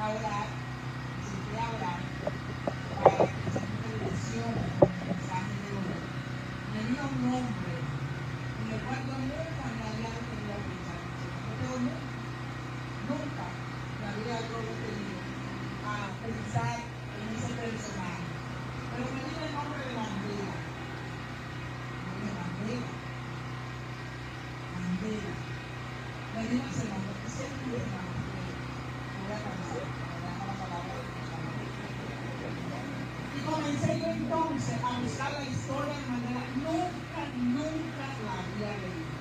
a orar, siempre a orar, para que el Señor te bendiciones con el mensaje de hoy. Me vino un hombre en el cual yo nunca me había detenido a pensar en eso. Pero nunca me había yo detenido a pensar en ese personaje. Pero me vino el nombre de Mandela. Mandela. Me vino ese nombre, que siempre me hermano, me voy a cansar, me deja la palabra de Dios. Y comencé yo entonces a buscar la historia de Mandela. Nunca la había leído.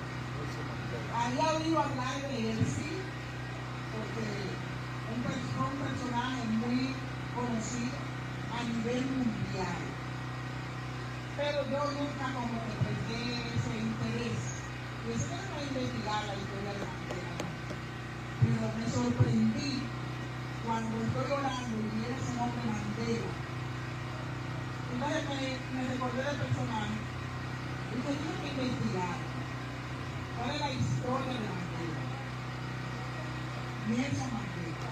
Había oído hablar de él, sí, porque un personaje muy conocido a nivel mundial. Pero yo nunca como que presté ese interés. Y eso no va a investigar la historia de Mandela. Pero me sorprendí cuando estoy orando y viene ese nombre Mandela. Entonces me recordé del personaje y tenía que investigar cuál es la historia de Mandela. Nelson Mandela.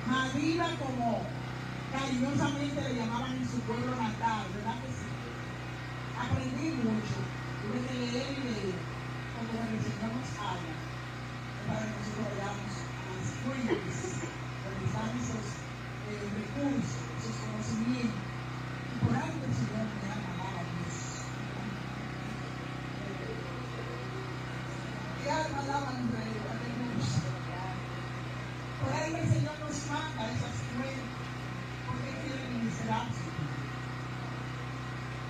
Madila como cariñosamente le llamaban en su pueblo natal, ¿verdad que sí? Aprendí mucho, tuve que leer y leer, como el Señor nos habla, para que nosotros vayamos a las fuentes, donde están esos recursos, esos conocimientos, y por algo el Señor me ha mandado a Dios. Y alma alaba al Rey, aleluya. Por algo el Señor nos manda a esas fuentes, porque quiere ministrarse.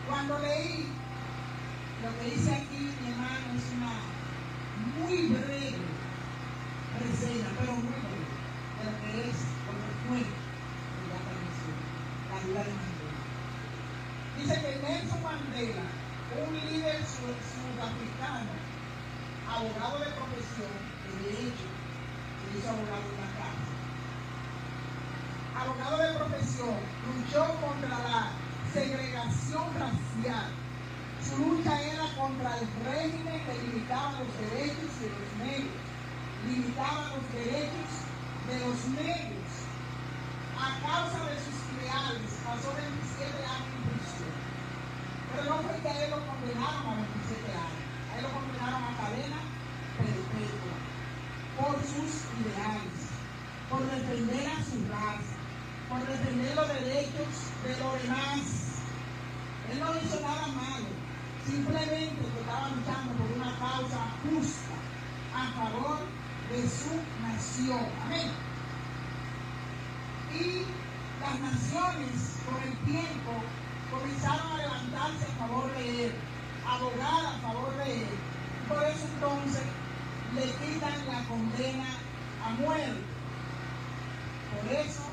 Cuando leí lo que dice aquí, mi hermano, es una muy breve reseña, pero muy breve, de lo que es, lo que fue, que ya apareció, la vida de Mandela. Dice que Nelson Mandela, un líder sudafricano, abogado de profesión, que de hecho se hizo abogado en la cárcel. Abogado de profesión, luchó contra la segregación racial. Su lucha era contra el régimen que limitaba los derechos de los negros. Limitaba los derechos de los negros. A causa de sus ideales, pasó 27 años en prisión. Pero no fue que a él lo condenaron a 27 años. A él lo condenaron a cadena perpetua. Por sus ideales. Por defender a su raza. Por defender los derechos de los demás. Él no hizo nada malo, simplemente que estaba luchando por una causa justa a favor de su nación. Amén. Y las naciones con el tiempo comenzaron a levantarse a favor de él, abogar a favor de él. Por eso entonces le quitan la condena a muerte. Por eso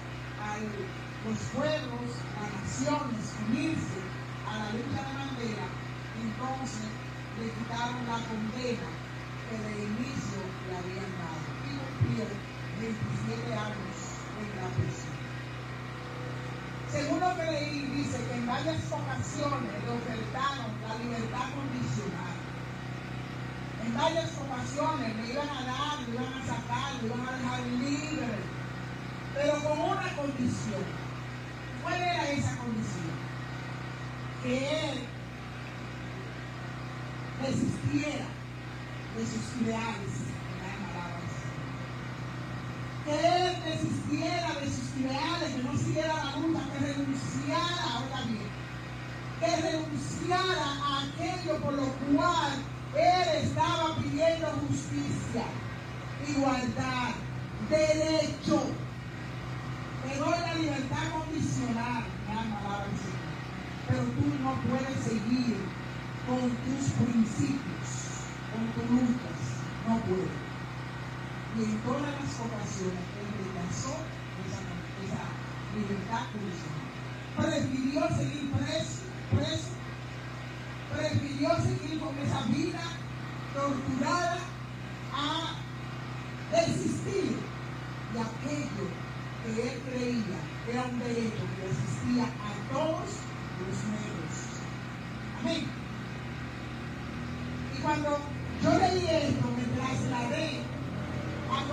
los pueblos, las naciones unirse a la lucha de Mandela, entonces le quitaron la condena que de inicio le habían dado y cumplió 27 años en la prisión. Según lo que leí, dice que en varias ocasiones le ofertaron la libertad condicional. En varias ocasiones le iban a dar, le iban a sacar, le iban a dejar libre, pero con una condición. ¿Cuál era esa condición? Que él desistiera de sus ideales, que él desistiera de sus ideales, que no siguiera la lucha, que renunciara, ahora bien, que renunciara a aquello por lo cual él estaba pidiendo justicia, igualdad, derecho. Te doy la libertad condicional, mi alma alaba al Señor. Pero tú no puedes seguir con tus principios, con tus luchas. No puedes. Y en todas las ocasiones él rechazó esa libertad condicional. Prefirió seguir preso. Prefirió seguir con esa vida torturada a desistir de aquello que él creía que era un derecho que existía a todos los negros. Amén. Y cuando yo leí esto, me trasladé a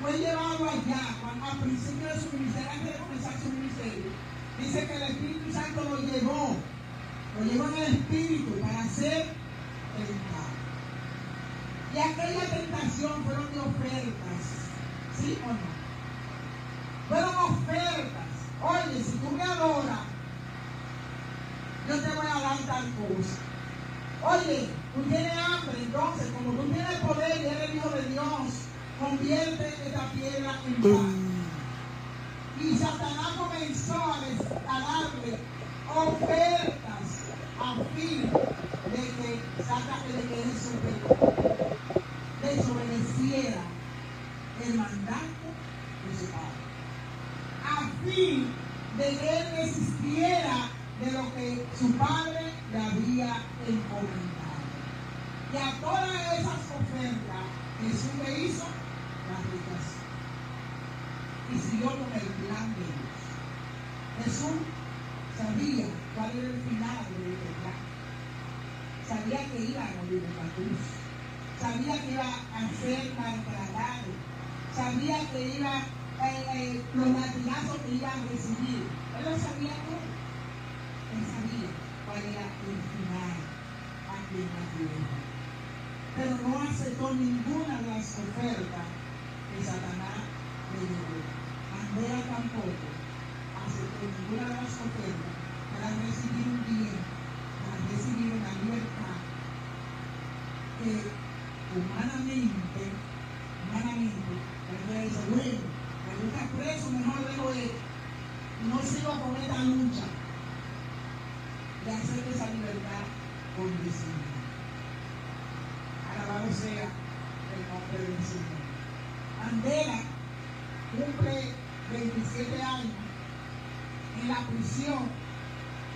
fue llevado allá al principio de su ministerio, antes de comenzar su ministerio. Dice que el Espíritu Santo lo llevó en el Espíritu para ser tentado. Y aquella tentación fueron de ofertas, ¿sí o no? Fueron ofertas. Oye, si tú me adoras, yo te voy a dar tal cosa. Oye, tú tienes hambre, entonces, como tú tienes poder y eres hijo de Dios, convierte esta piedra en pan. Y Satanás comenzó a darle ofertas a fin de que desobedeciera el mandato de su padre. A fin de que él desistiera de lo que su padre le había encomendado. Y a todas esas ofertas, Jesús le hizo las rechazó. Y siguió con el plan de Dios. Jesús sabía cuál era el final del plan. Sabía que iba a morir en la cruz. Sabía que iba a ser maltratado. Sabía que iba los latigazos que iba a recibir. Él lo sabía todo. Él sabía cuál era el final aquí en la tierra. Pero no aceptó ninguna de las ofertas que Satanás le dio. Mandela tampoco aceptó ninguna de las ofertas para recibir un bien, para recibir una libertad que humanamente, él dice, bueno, cuando está preso, mejor dejo esto y no sigo con esta lucha de hacer esa libertad condicional. Alabado sea el nombre del Señor. Mandela cumple 27 años en la prisión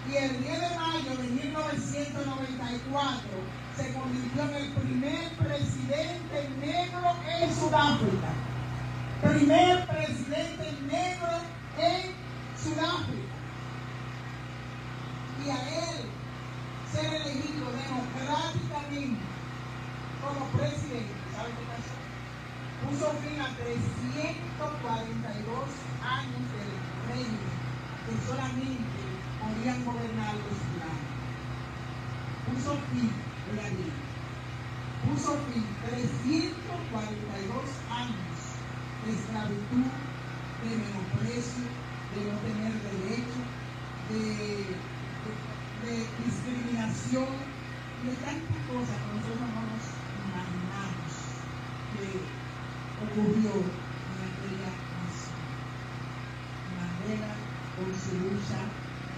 y el 10 de mayo de 1994 se convirtió en el primer presidente negro en Sudáfrica. Primer presidente negro en Sudáfrica. Y a él ser elegido democráticamente como presidente, ¿sabe qué pasó? Puso fin a 342 años del régimen que solamente podían gobernar los blancos. Puso fin, puso fin 342 años de esclavitud, de menosprecio, de no tener derecho, de discriminación, de tantas cosas que nosotros no nos imaginamos que ocurrió en aquella nación. Mandela, con su lucha,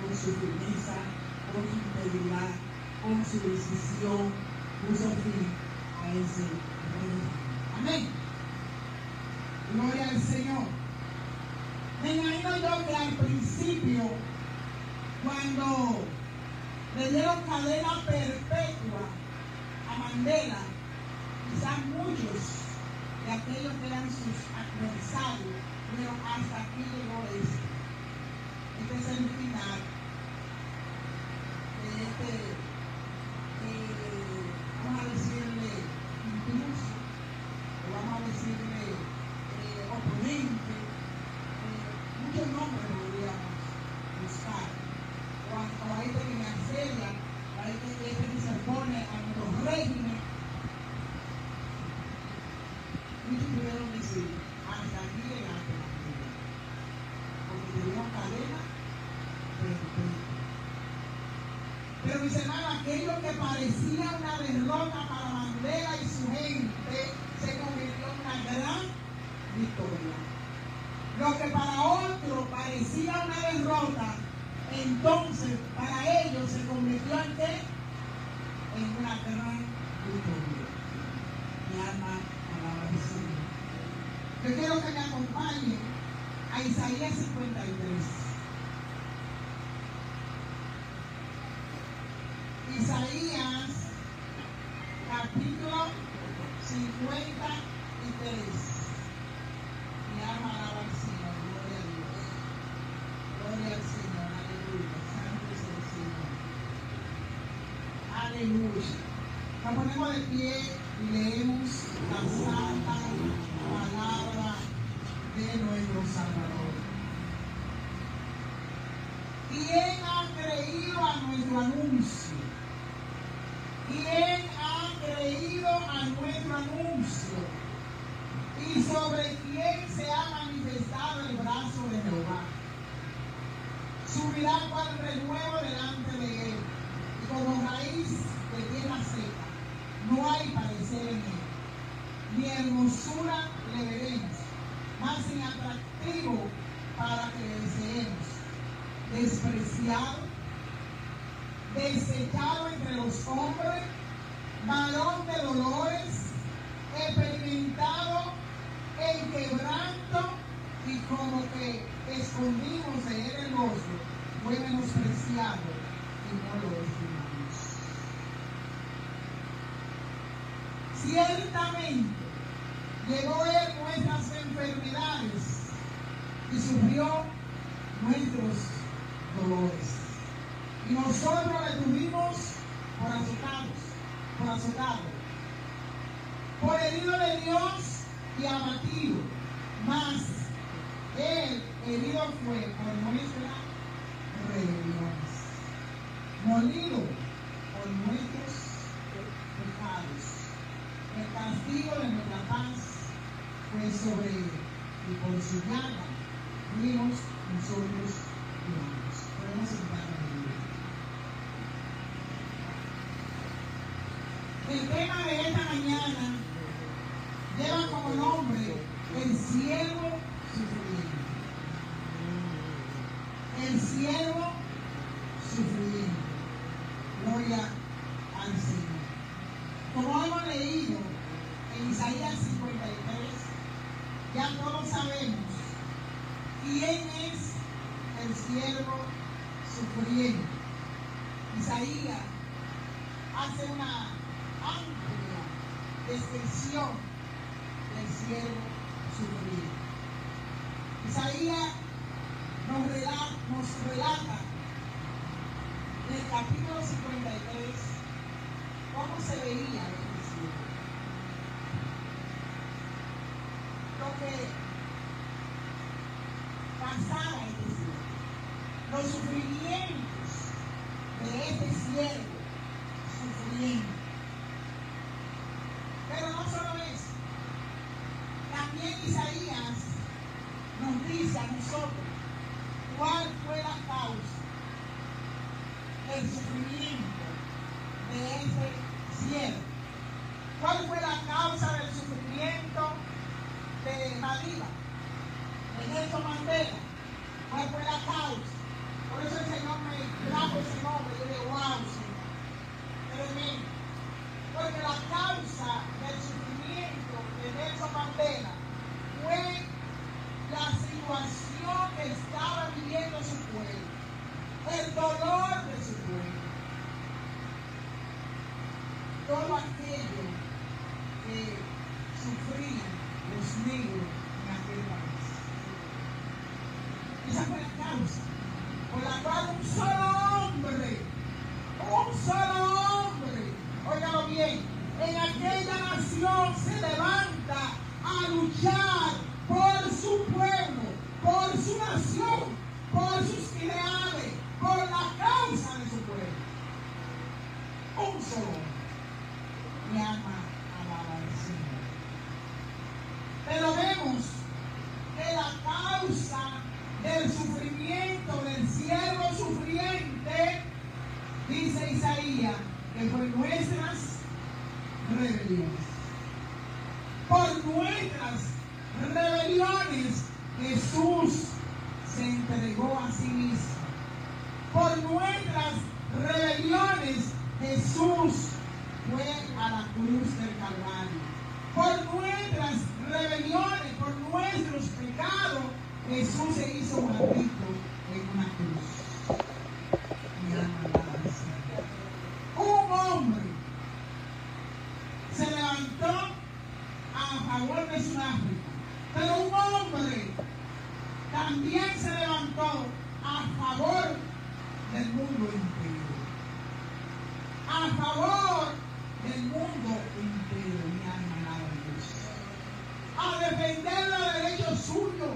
con su firmeza, con su integridad, con su decisión, puso fin a ese régimen. Amén. Gloria al Señor. Me imagino yo que al principio, cuando le dieron cadena perpetua a Mandela, quizás muchos de aquellos que eran sus adversarios dijeron, hasta aquí llegó esto. Este es el final de vamos a decirle intruso, o vamos a decirle oponente, muchos nombres podríamos buscar, o a este que me asedia, a este que se opone a nuestro régimen. Muchos pudieron decir, hasta aquí llegaste, porque te dieron cadena perpetua. Pero mis hermanos, aquello que parecía una derrota para Mandela y su gente se convirtió en una gran victoria. Lo que para otros parecía una derrota, entonces para ellos se convirtió en ¿qué? En una gran victoria. Mi alma alaba al Señor. Yo quiero que me acompañen a Isaías 53. Isaías capítulo 53. Mi alma alaba al Señor, gloria a Dios. Gloria al Señor, aleluya. Santo es el Señor. Aleluya. Nos ponemos de pie y leemos la santa palabra Salvador. ¿Quién ha creído a nuestro anuncio? ¿Quién ha creído a nuestro anuncio? ¿Y sobre quién se ha manifestado el brazo de Jehová? Subirá cual renuevo delante de él, y como raíz de tierra seca, no hay parecer en él, ni hermosura le veremos, más sin atractivo para que le deseemos. Despreciado, desechado entre los hombres, varón de dolores, experimentado en quebranto, y como que escondimos de él el rostro, fue menospreciado y no lo estimamos. Ciertamente llevó él nuestras enfermedades y sufrió nuestros dolores. Y nosotros le tuvimos por azotado, por herido de Dios y abatido, mas él herido fue por nuestras rebeliones, molido por nuestros pecados. El castigo de nuestra paz fue sobre él, y por su llaga fuimos nosotros curados. Podemos sentarnos en el tema de esta mañana lleva como nombre el siervo sufriente. El siervo sufriente. Gloria al Señor. Como hemos leído en Isaías 53, ya todos sabemos quién es el siervo sufriente. Isaías hace una amplia descripción del siervo sufriente. Isaías nos relata en el capítulo 53 cómo se veía este siervo. Lo que pasaba este siervo, los sufrimientos de este siervo sufriente. Pero no solo eso, también Isaías nos dice a nosotros cuál fue la causa del sufrimiento de ese siervo. ¿Cuál fue la causa del sufrimiento de Madiba, de Nelson Mandela? ¿Cuál fue la causa? Por eso el Señor me trajo ese nombre. Yo digo, wow, Señor, tremendo. Porque la causa del sufrimiento de Nelson Mandela fue la situación que estaba viviendo su pueblo, el dolor de su pueblo, todo aquello que sufrían los negros en aquel país. Esa fue la causa por la cual un solo hombre, óigalo bien, en aquella nación se levanta a luchar por su pueblo, por su nación, por sus ideales, por la causa de su pueblo. Un solo hombre. Mi alma alaba al Señor. Pero vemos que la causa del sufrimiento del siervo sufriente, dice Isaías, que fue nuestras rebeliones. Por nuestras rebeliones Jesús se entregó a sí mismo. Por nuestras rebeliones Jesús fue a la cruz del Calvario. Por nuestras rebeliones, por nuestros pecados, Jesús se hizo maldito en una cruz. Mi alma alaba al Señor. Un hombre se levantó a favor de Sudáfrica, pero un hombre también se levantó a favor del mundo entero. A favor del mundo entero. Mi alma alaba a Dios. A defender los derechos suyos,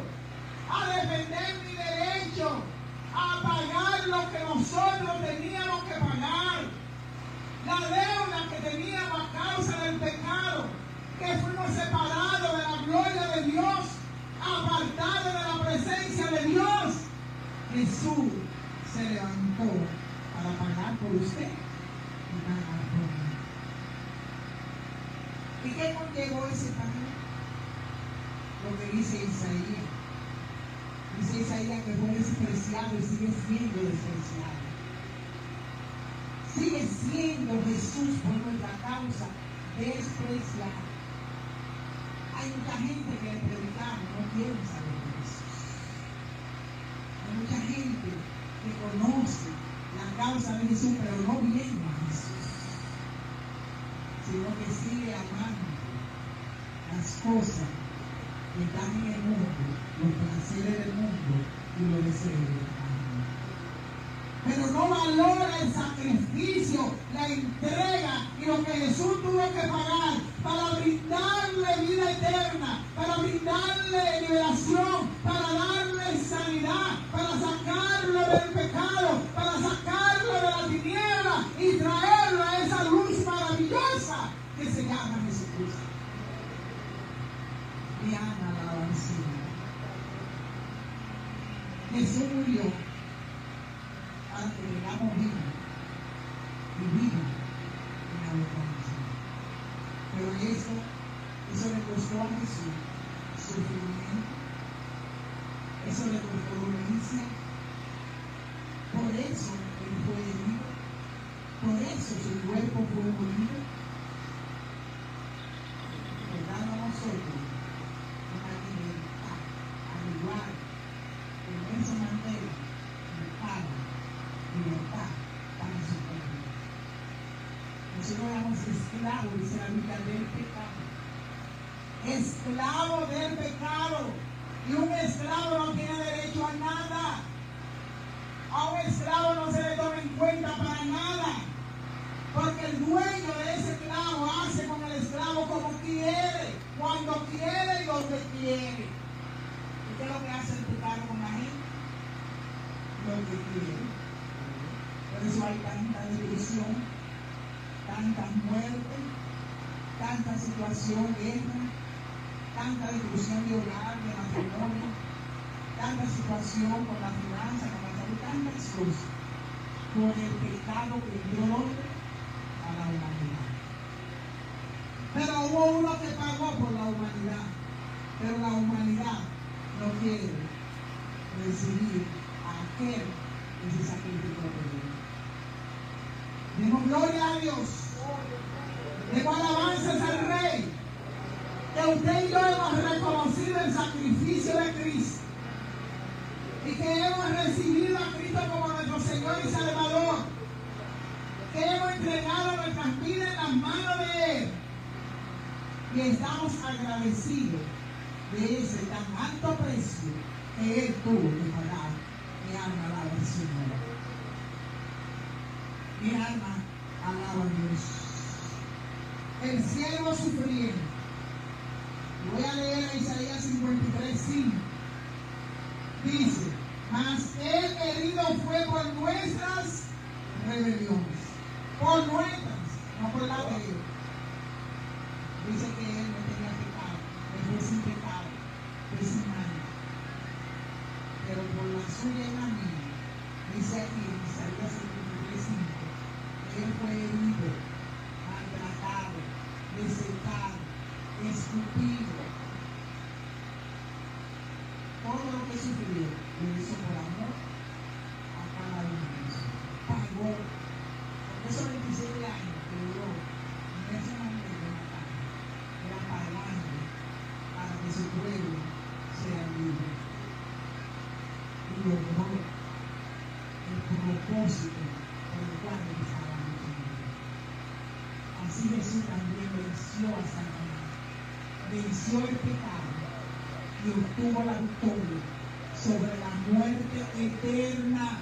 Jesús se levantó para pagar por usted y pagar por mí. ¿Y qué conllevó ese pago? Lo que dice Isaías. Dice Isaías que fue despreciado y sigue siendo despreciado. Sigue siendo Jesús por nuestra causa despreciado. Hay mucha gente que le predicamos, no quieren saber de Jesús. Hay mucha gente que conoce la causa de Jesús, pero no viene a Jesús, sino que sigue amando las cosas que están en el mundo, los placeres del mundo y los deseos del mundo. Pero no valora el sacrificio, la entrega y lo que Jesús tuvo que pagar para brindarle vida eterna, para brindarle liberación, para darle sanidad, para sacarlo del pecado, para sacarlo de la tiniebla y traerlo a esa luz maravillosa que se llama Jesucristo. Mi alma la alabanza. Jesús murió para que tengamos vida y vida en abundancia. Pero eso le costó a Jesús sufrimiento, eso le costó dolencia. Por eso él fue herido, por eso su cuerpo fue molido, dando a nosotros una libertad, al igual que Nelson Mandela buscaba libertad para su pueblo. Nosotros éramos esclavos, dice la Biblia, del pecado. Esclavo del pecado. Y un esclavo no tiene derecho a nada. A un esclavo no se le toma en cuenta para nada. Porque el dueño de ese esclavo hace con el esclavo como quiere, cuando quiere y donde quiere. ¿Y qué es lo que hace el pecado con la gente? Lo que quiere. Por eso hay tanta destrucción, tanta muerte, tanta situación, guerra, tanta destrucción de hogar, de matrimonio, tanta situación con la finanza, con la salud, tantas cosas, por el pecado que entró a la humanidad. Pero hubo uno que pagó por la humanidad, pero la humanidad no quiere recibir a aquel que se sacrificó por él. Demos gloria a Dios. Demos alabanzas al Rey. Que usted y yo hemos reconocido el sacrificio de Cristo. Y que hemos recibido a Cristo como nuestro Señor y Salvador. Que hemos entregado nuestras vidas en las manos de Él. Y estamos agradecidos de ese tan alto precio que Él tuvo que pagar. Mi alma alaba al Señor. Mi alma alaba a Dios. El siervo sufriendo. Voy a leer a Isaías 53:5. Dice: mas Él herido fue por nuestras rebeliones. Por nuestras, no por la de Él. Dice que Él no tenía pecado. Él fue sin pecado. Fue sin mancha. Pero por la suya y la mía, dice aquí en Isaías 53:5. Él fue herido, maltratado, desecado, escupido. Todo lo que sufrió lo hizo por amor a cada uno de nosotros. Pagó. Por esos 27 años que duró en ese momento de matar, era pagando para que su pueblo sea libre. Y logró el propósito por el cual él estaba luchando. Así Jesús también venció a Satanás, venció el pecado y obtuvo la victoria sobre la muerte eterna.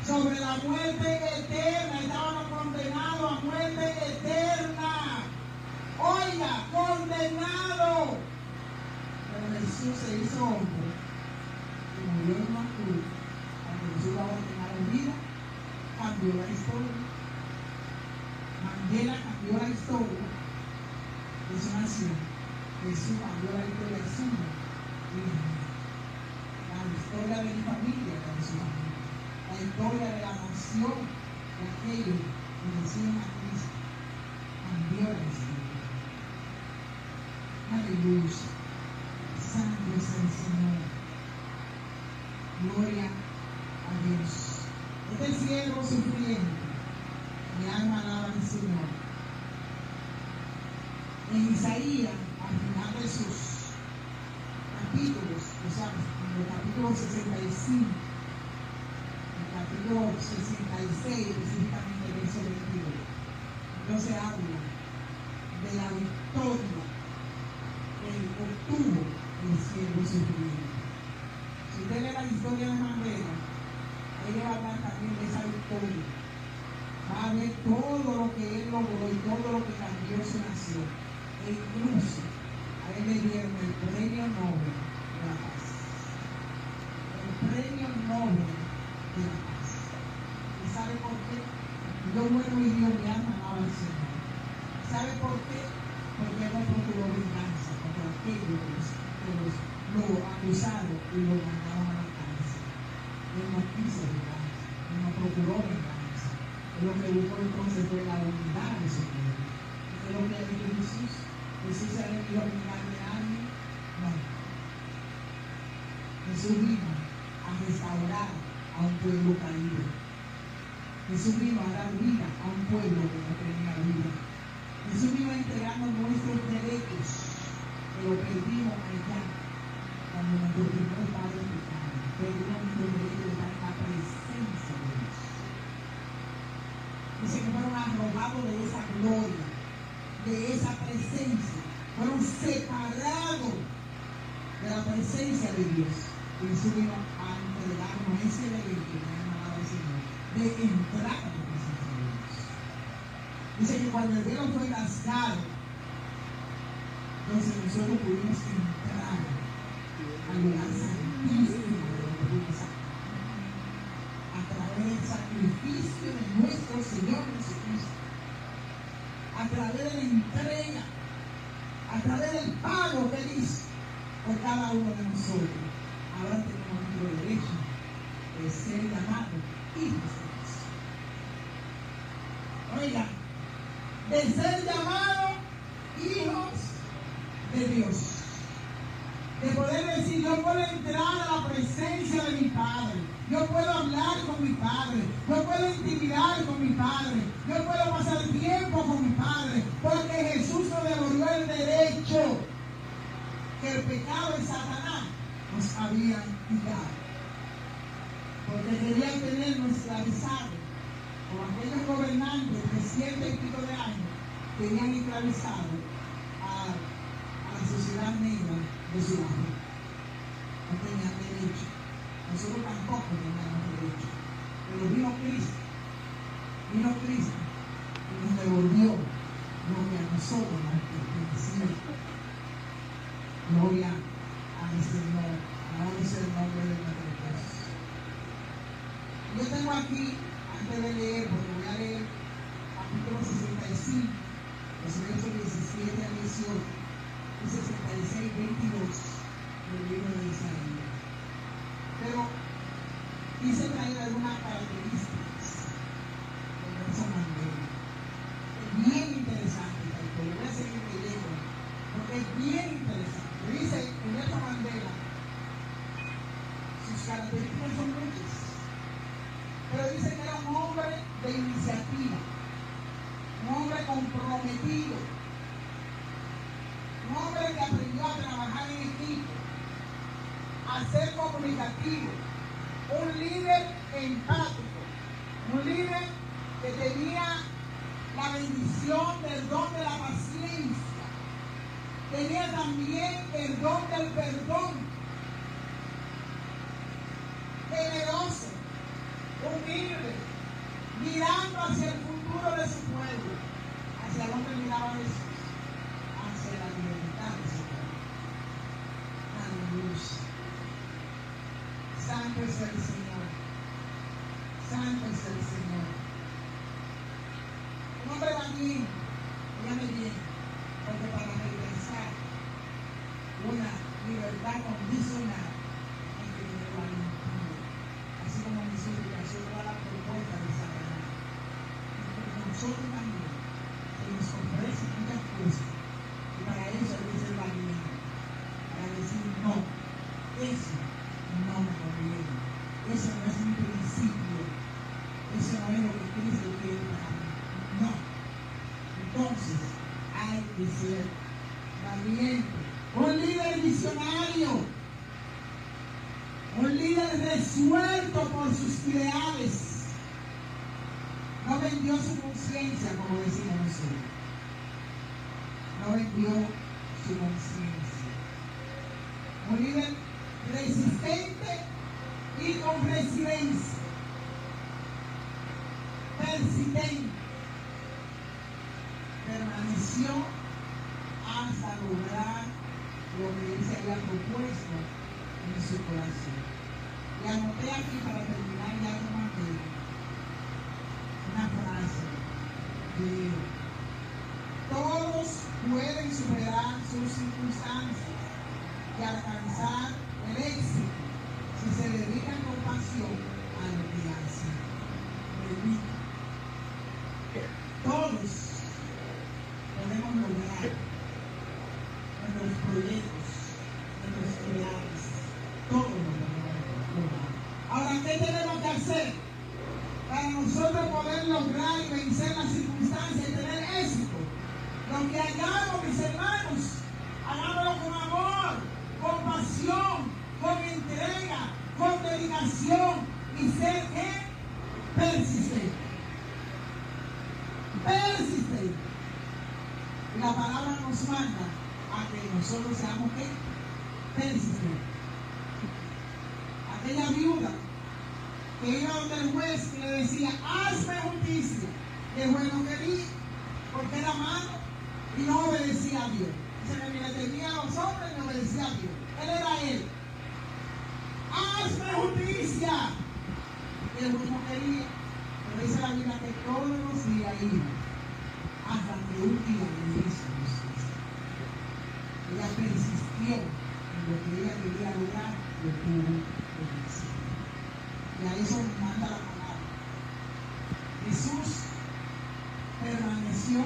Sobre la muerte eterna. Estábamos condenados a muerte eterna. Oiga, condenado. Pero Jesús se hizo hombre y murió en una cruz. Cuando Jesús va a ordenar la vida, cambió la historia. Mandela cambió la historia de su nación. Jesús cambió la historia suya y la historia de mi familia, de la historia de la nación de aquellos que reciben a Cristo. Cambió la historia. Aleluya. Santo es el Señor. Gloria a Dios. Este siervo sufriente, mi alma alaba al Señor. En Isaías, al final de sus capítulos, o sea, en el capítulo 65, el capítulo 66, específicamente el verso 22, entonces habla de la victoria que obtuvo el siervo sufriente. Si usted lee la historia de Mandela, ella va a hablar también de esa victoria. Va a ver todo lo que él logró y todo lo que cambió su nación. E incluso a él le dieron el premio Nobel de la Paz. El premio Nobel de la Paz. ¿Y sabe por qué? Yo muero y Dios me ama al Señor. ¿Sabe por qué? Porque no procuró venganza contra aquellos que lo acusaron y lo mandaron a la cárcel. Él no quiso venganza, él no procuró venganza. Él lo que buscó entonces fue la unidad de su pueblo. ¿Qué es lo que ha dicho Jesús? ¿Jesús se ha venido a vengar de alguien? No. Jesús vino a restaurar a un pueblo caído. Jesús vino a dar vida a un pueblo que no tenía vida. Jesús vino entregando nuestros derechos que lo perdimos allá cuando nuestros primeros padres pecaron. Perdimos nuestros derechos de estar en la presencia de Dios. Dice que fueron arrojados de esa gloria, de esa presencia. Fueron separados de la presencia de Dios. Y Jesús vino a entregarnos ese derecho, me ha llamado el Señor, de entrar a la presencia de Dios. Dice que cuando el velo fue rasgado, entonces nosotros pudimos entrar al lugar santísimo de la pureza a través del sacrificio de nuestro Señor Jesucristo, a través de la entrega, a través del pago que Él hizo por cada uno de nosotros. Ahora tenemos nuestro derecho de ser llamados hijos de Dios. Oiga, de ser llamados hijos de Dios. De poder decir, yo puedo entrar a la presencia de mi Padre. Yo puedo hablar con mi Padre. Yo puedo intimidar con mi Padre. Yo puedo pasar tiempo con mi Padre. Porque Jesús nos devolvió el derecho que el pecado de Satanás nos había quitado. Porque querían tenernos esclavizados. Como aquellos gobernantes de 100 y pico de años tenían esclavizado a la sociedad negra de su barrio. No tenían derecho. Nosotros tampoco teníamos derecho. Pero vino Cristo y nos devolvió lo que a nosotros nos pertenecía. Gloria al Señor. Alabado sea el nombre de nuestro Dios. Yo tengo aquí, antes de leer, porque voy a leer capítulo 65, los versos 17 al 18, y 66, 22 del libro de Isaías. Pero quise traer algunas características de Nelson Mandela. Es bien interesante esta historia. Voy a seguir leyendo, porque es bien interesante. Dice que Nelson Mandela, sus características son muchas, pero dice que era un hombre de iniciativa, un hombre comprometido, un hombre que aprendió a trabajar en equipo, a ser comunicativo, un líder empático, un líder que tenía la bendición del don de la paciencia, tenía también el don del perdón, generoso, humilde, mirando hacia el futuro de su pueblo, hacia donde miraba Jesús, hacia la libertad de su pueblo. Aleluya. Santo es el Señor. Santo es el Señor. Un hombre va bien, óigame bien, porque para regresar una libertad condicional hay que tener la limpieza. Así como en su educación eso no me conviene. Eso no es mi principio. Eso no es lo que Cristo quiere para mí. No. Entonces, hay que ser valiente. Un líder visionario. Un líder resuelto por sus ideales. No vendió su conciencia, como decimos nosotros. No vendió su conciencia. Un líder resistente y con resiliencia. Persistente. Permaneció hasta lograr lo que él se había propuesto en su corazón. Y anoté aquí para terminar ya con una frase de todos pueden superar sus circunstancias y alcanzar el éxito si se dedican con pasión a lo que hacen. Repito, todos podemos lograr nuestros proyectos, nuestros ideales, todos lo podemos lograr. Ahora, ¿qué tenemos que hacer para nosotros poder lograr y vencer las circunstancias y tener éxito? Lo que hagamos, mis hermanos, hagámoslo con amor, con pasión, con entrega, con dedicación y ser ¿qué? Persistente. Persistente. Y la palabra nos manda a que nosotros seamos ¿qué? Persistentes. Aquella viuda que iba donde el juez y le decía, hazme justicia. Y el juez no quería, porque era malo y no obedecía a Dios. Dice que ni le temía a los hombres ni obedecía a Dios. Él era él. Hazme justicia. Y el juez no quería. Pero dice la Biblia que todos los días iba hasta que un día le hizo justicia. Ella persistió en lo que ella quería lograr, lo tuvo en éxito. Y a eso nos manda la palabra. Jesús permaneció,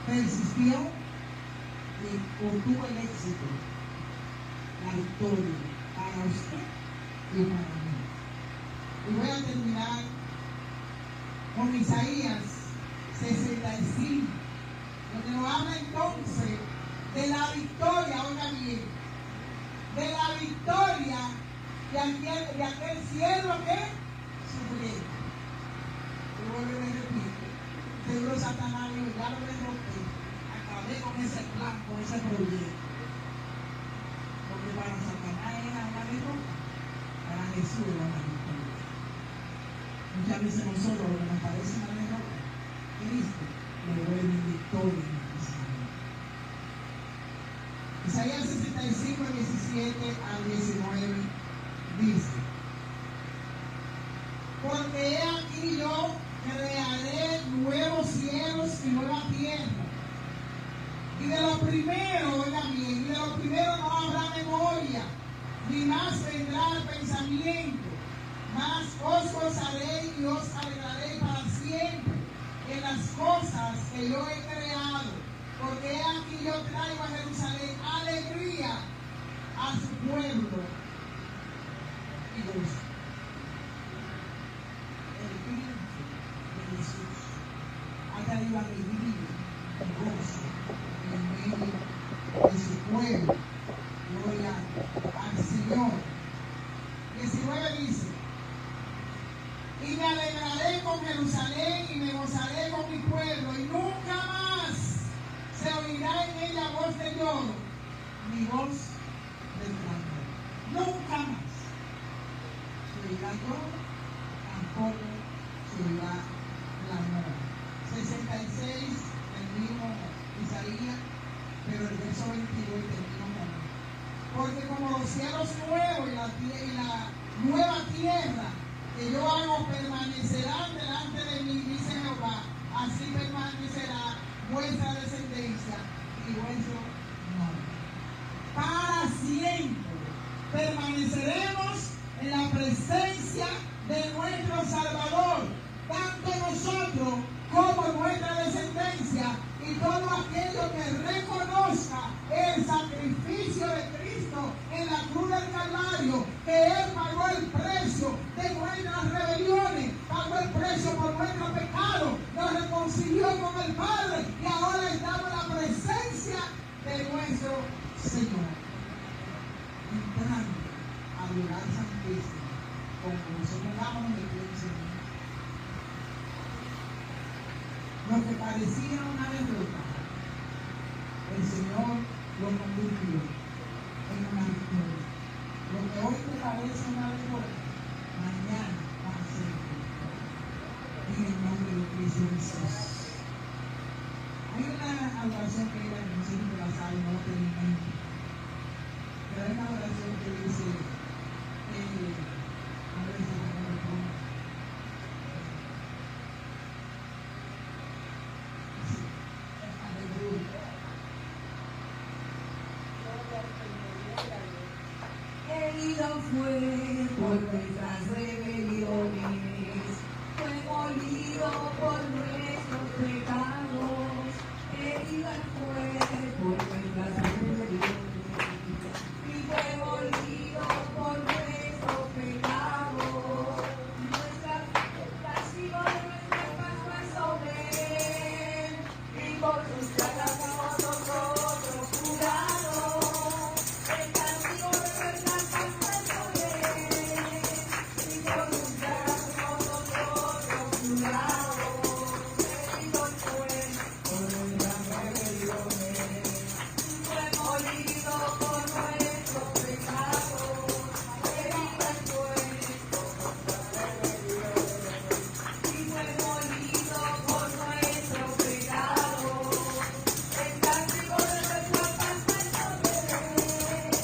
persistió y obtuvo el éxito, la victoria para usted y para mí. Y voy a terminar con Isaías 65, donde nos habla entonces de la victoria, oiga bien, de la victoria de aquel siervo que sufrió. Y vuelvo y me repito, seguro Satanás dijo, ya lo derroté, acabé con ese plan, con ese proyecto. Porque para Satanás era una derrota, para Jesús era una victoria. Muchas veces nosotros lo que nos parece una derrota, Cristo le vuelve victoria en nuestra vida. Isaías 65, 17 al 19 dice: porque he aquí yo crearé nuevos cielos y nueva tierra. Y de lo primero, oiga bien, y de lo primero no habrá memoria, ni más vendrá el pensamiento, mas os gozaré y os alegraré para siempre en las cosas que yo he creado. Porque he aquí yo traigo a Jerusalén alegría a su pueblo y gozo. El Espíritu de Jesús ha traído alegría y gozo en medio de su pueblo. Gloria al Señor. 19 dice: y me alegraré con Jerusalén y me gozaré con mi pueblo, y nunca más se oirá en ella voz de lloro ni voz de clamor. Nunca más se oirá lloro, tampoco se oirá clamor. 66, el mismo Isaías, pero el verso 22 termina con: porque como los cielos nuevos y la nueva tierra que yo hago permanecerán delante de mí, dice Jehová, así permanecerá vuestra descendencia y vuestro nombre. Para siempre permaneceremos en la presencia de nuestro Salvador, tanto nosotros como nuestra descendencia y todo aquello que reconozca el sacrificio de Cristo en la cruz del Calvario lugar santísimo, como nosotros damos en el pie del Señor. Lo que parecía una derrota, el Señor lo convirtió en una victoria. Lo que hoy te parece una derrota, mañana va a ser victoria. En el nombre de Cristo Jesús. Hay una oración que ella no sé si la sabe, no la tengo en mente. Pero hay una oración que dice, a ver si me responde. Herido fue por nuestras rebeliones, fue molido por nuestros pecados. Herido fue por nuestras rebeliones y fue molido por nuestros pecados. El castigo de nuestra paz fue sobre él, y por sus llagas fuimos nosotros curados. El castigo de nuestra paz fue sobre él, y por sus llagas fuimos nosotros curados. Herido fue por nuestras rebeliones, fue molido por nuestros pecados. Herido fue y fue molido por nuestros pecados. El castigo de nuestra paz fue sobre él,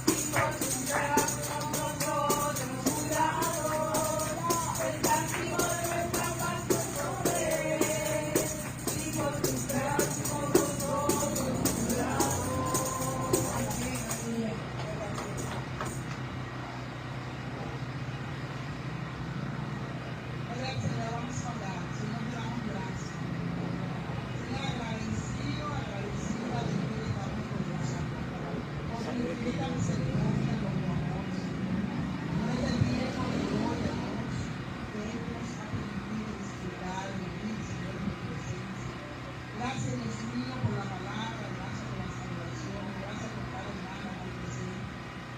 y por sus llagas fuimos nosotros curados. El castigo de nuestra paz fue sobre él, y por sus llagas fuimos nosotros curados. Amén. Señor, vamos a orar. Señor, te damos gracias. Señor, agradecida de ti estamos por Dios. Por tu infinita misericordia, por tu amor. No es el tiempo de gloria, Dios, que hemos aprendido a disfrutar, vivir, Señor, en tu presencia. Gracias, Dios mío, por la palabra, gracias por la salvación, gracias por cada hermana aquí presente.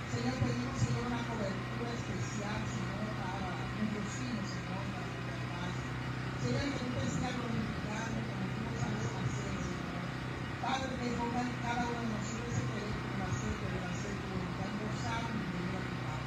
Señor, pedimos, Señor, una cobertura especial, Señor, para nuestros hijos, Señor, para nuestra paz. Señor, que tú te sigas glorificando como tú nos sabes hacer, Señor. Padre, que ponga en cada uno de nosotros ese querer por hacer tu voluntad, gozar y vivir a tu paz.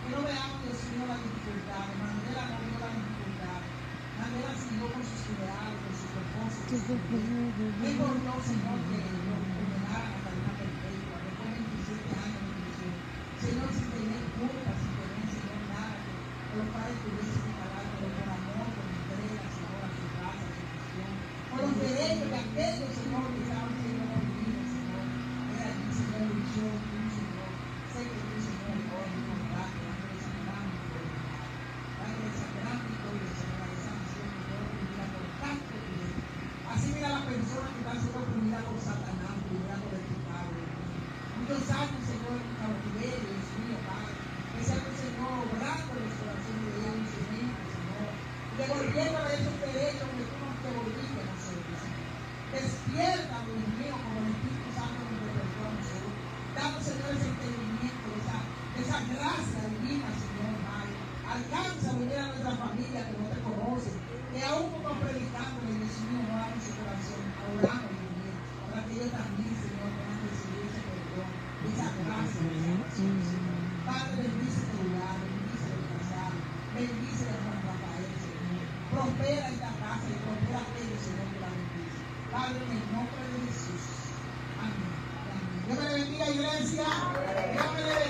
Que no veamos, Dios mío, las dificultades, Manuela no vio las dificultades. Manuela siguió con sus ideales, con sus propósitos. Él volvió, Señor, que lo condenaran a cadena perpetua, después de 27 años de prisión. Señor, sin tener culpa, sin tener, Señor, nada, que los padres tuviesen que pagar, pero por amor, por entrega, Señor, a su raza, a su nación, por los derechos de aquellos, Señor, que estaban siendo oprimidos, Señor. Era allí, Señor, luchó, tú, Señor. Sé que tú, Señor, hoy nos compraste, dándole esa gran victoria. Dándole esa gran victoria, Señor, a esa nación que fue oprimida por tanto tiempo. Así mira a las personas que están siendo oprimidas por Satanás, oprimidas por el pecado. Muchos años, Señor, en cautiverio, Dios mío, Padre. Que sea tu Señor obrando en los corazones de ellos, en su mente, Señor. Devolviendo esos derechos que tú nos devolviste a nosotros, Señor. Despierta, Dios mío, como el Espíritu Santo nos despertó a nosotros. Damos, Señor, ese entendimiento, esa gracia divina, Señor, Padre. Alcanza a venir a nuestra familia que no te conoce. Que aún como predicando, Dios mío, no abran su corazón. Oramos, Dios mío, para que ellos también, Señor, puedan recibir ese perdón, esa gracia, esa salvación, Señor. Padre, bendice este lugar, bendice el casado, bendice a Juan Rafael, Señor. Prospera esta casa y prospera aquellos, Señor, que la bendice. Padre, en el nombre de Jesús. Amén. Amén. Dios me le bendiga, iglesia. Dios me le bendiga.